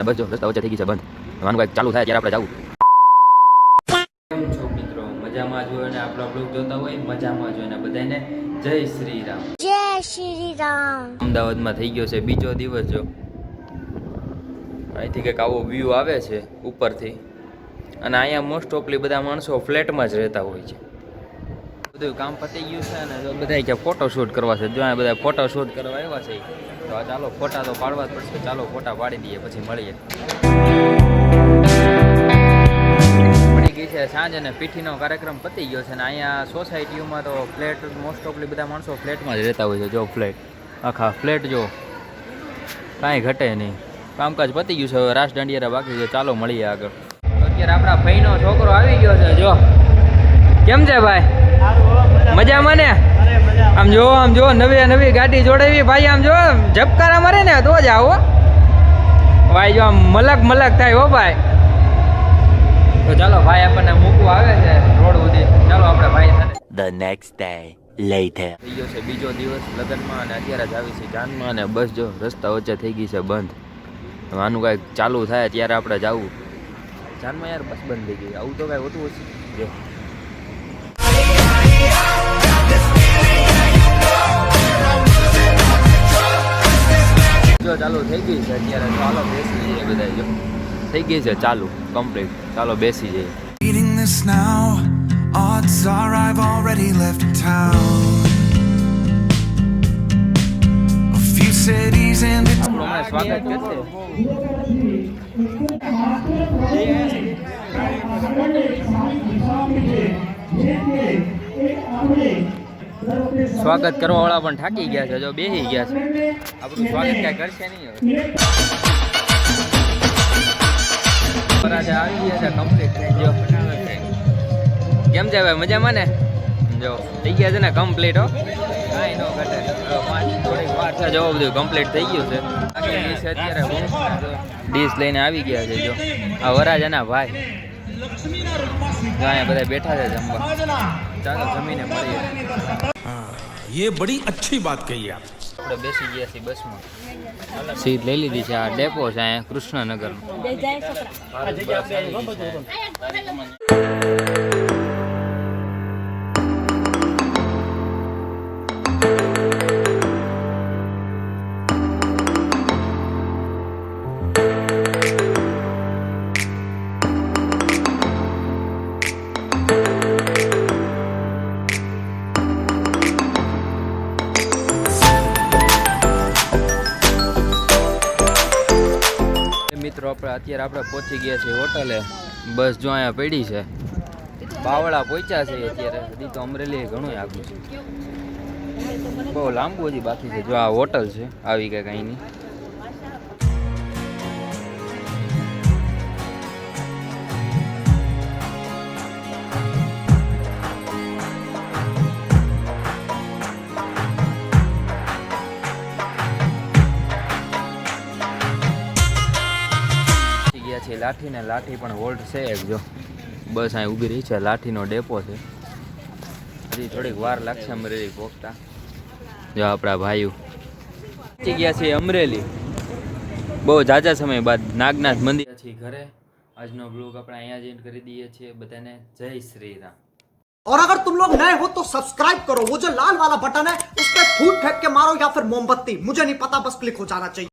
બસ જો રસ્તા વચ્ચે થઈ ગઈ છે બંધ. વાનું કાંઈક ચાલુ થાય ત્યારે આપણે જવું. કેમ છો મિત્રો? મજામાં જો અને આપણા બ્લોગ જોતા હોય મજામાં જો અને બધાને જય શ્રી રામ. જય શ્રી રામ. અમદાવાદમાં થઈ ગયો છે બીજો દિવસ. જો અહીંથી કંઈક આવો વ્યૂ આવે છે ઉપરથી. અને અહીંયા મોસ્ટ ઓફલી બધા માણસો ફ્લેટમાં જ રહેતા હોય છે. બધું કામ પતી ગયું છે અને જો બધા કે ફોટોશૂટ કરવા છે. જો આ બધા ફોટોશૂટ કરવા આવ્યા છે તો આ ચાલો ફોટા તો પાડવા જ પડશે. ચાલો ફોટા પાડી દઈએ પછી મળીએ. પડી ગઈ છે સાંજ અને પીઠીનો કાર્યક્રમ પતી ગયો છે અને અહીંયા સોસાયટીઓમાં તો ફ્લેટ મોસ્ટ ઓફલી બધા માણસો ફ્લેટમાં જ રહેતા હોય છે. જો ફ્લેટ આખા ફ્લેટ જો કાંઈ ઘટે નહીં. કામકાજ પતી ગયું છે. હવે રાસ દાંડિયા બાકી છે. ચાલો મળીએ આગળ. અત્યારે આપણા ભાઈનો છોકરો આવી ગયો છે. જો કેમ છે ભાઈ? મજામાં ને? આમ જો નવી ગાડી જોડાવી ભાઈ. આમ જો ઝબકારા મારે ને તો જ આવો ભાઈ. જો આમ મલક થાય હો ભાઈ. તો ચાલો ભાઈ આપણને મૂકવા આવે છે રોડ સુધી. ચાલો આપણે ભાઈ સાથે. The next day later. થઈ ગયો છે બીજો દિવસ લગ્નમાં અને અત્યારે જ આવી છે જાનમાં. અને બસ જો રસ્તા વચ્ચે થઈ ગઈ છે બંધ. આનું કાંઈક ચાલુ થાય ત્યારે આપણે જવું. જાનમાં યાર બસ બંધ થઈ ગઈ. આવું તો કાંઈ હોતું હશે. જો ચાલુ થઈ ગઈ છે અત્યારે. ચાલો બેસી જઈએ બધા. જો થઈ ગઈ છે ચાલુ કમ્પ્લીટ. ચાલો બેસી જઈએ. Reading this now, odds are I've already left town. A few cities and આપણું હમણાં સ્વાગત કરશે. સ્વાગત કરવા વાળા પણ થાકી ગયા છે. જો બેસી ગયા છે. આપણું સ્વાગત કઈ કરશે નહીં હવે. પરાઠા આવી ગયા છે કમ્પ્લીટ થઈ ગયો. કેમ છે ભાઈ? મજામાં ને? જો થઈ ગયા છે ને કમ્પ્લીટ હો. કાંઈ ન ઘટે. થોડીક વાર છે. જો બધું કમ્પ્લીટ થઈ ગયું છે. અત્યારે ડીશ લઈને આવી ગયા છે. જો આ વરાજાના ભાઈ અહીંયા બધા બેઠા છે જમવા. ચાલો જમીને મળીએ. ये बड़ी अच्छी बात कही आप. આપણે બેસી ગયા છીએ બસમાં. સીટ લઈ લીધી છે. આ ડેપો છે અહીંયા કૃષ્ણનગરનો. મિત્રો અત્યારે આપણે પહોંચી ગયા છીએ હોટલે. બસ જો અહીંયા પડી છે. બાવળા પહોંચ્યા છે અત્યારે. હજી તો અમરેલી ઘણું આગળ છે. બહુ લાંબુ હજી બાકી છે. જો આ હોટલ છે આવી કે કંઈ નહીં. છે લાઠી ને લાઠી પણ હોલ્ડ છે એક. જો બસ અહીં ઊભી રહી છે. લાઠીનો ડેપો છે. હજી થોડીક વાર લાગશે અમરેલી પહોંચતા. જો આપણા ભાઈઓ પહોંચી ગયા છે અમરેલી. બહુ ઝાઝા સમય બાદ નાગનાથ મંદિર છે ઘરે. આજનો બ્લોગ આપણે અહીંયા જ એન્ડ કરી દઈએ છીએ. બધાને જય શ્રી રામ. और अगर तुम लोग नए हो तो सब्सक्राइब करो. वो जो लाल वाला बटन है उस पर फूट फेंक के मारो या फिर मोमबत्ती, मुझे नहीं पता, बस क्लिक हो जाना चाहिए.